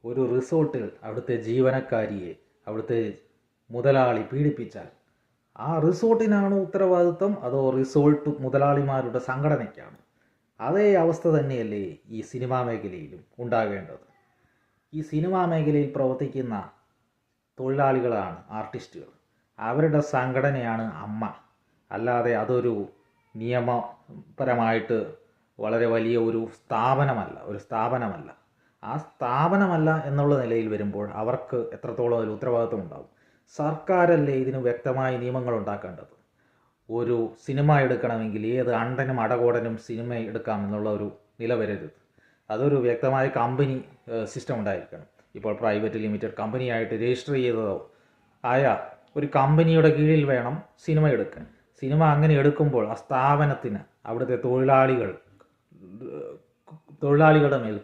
ഒരു റിസോർട്ടിൽ അവിടുത്തെ ജീവനക്കാരിയെ അവിടുത്തെ മുതലാളി പീഡിപ്പിച്ചാൽ ആ റിസോർട്ടിനാണ് ഉത്തരവാദിത്വം അതോ റിസോർട്ട് മുതലാളിമാരുടെ സംഘടനയ്ക്കാണ്? അതേ അവസ്ഥ തന്നെയല്ലേ ഈ സിനിമാ മേഖലയിലും ഉണ്ടാകേണ്ടത്? ഈ സിനിമാ മേഖലയിൽ പ്രവർത്തിക്കുന്ന തൊഴിലാളികളാണ് ആർട്ടിസ്റ്റുകൾ. അവരുടെ സംഘടനയാണ് അമ്മ. അല്ലാതെ അതൊരു നിയമപരമായിട്ട് വളരെ വലിയ ഒരു സ്ഥാപനമല്ല. ആ സ്ഥാപനമല്ല എന്നുള്ള നിലയിൽ വരുമ്പോൾ അവർക്ക് എത്രത്തോളം ഒരു ഉത്തരവാദിത്വം ഉണ്ടാകും? സർക്കാരല്ലേ ഇതിന് വ്യക്തമായ നിയമങ്ങൾ ഉണ്ടാക്കേണ്ടത്. ഒരു സിനിമ എടുക്കണമെങ്കിൽ ഏത് അണ്ടനും അടകോടനും സിനിമ എടുക്കാം എന്നുള്ള ഒരു നില വരരുത്. അതൊരു വ്യക്തമായ കമ്പനി സിസ്റ്റം ഉണ്ടായിരിക്കണം. ഇപ്പോൾ പ്രൈവറ്റ് ലിമിറ്റഡ് കമ്പനിയായിട്ട് രജിസ്റ്റർ ചെയ്തതോ ആയ ഒരു കമ്പനിയുടെ കീഴിൽ വേണം സിനിമ എടുക്കാൻ. സിനിമ അങ്ങനെ എടുക്കുമ്പോൾ ആ സ്ഥാപനത്തിന് അവിടുത്തെ തൊഴിലാളികളുടെ മേൽ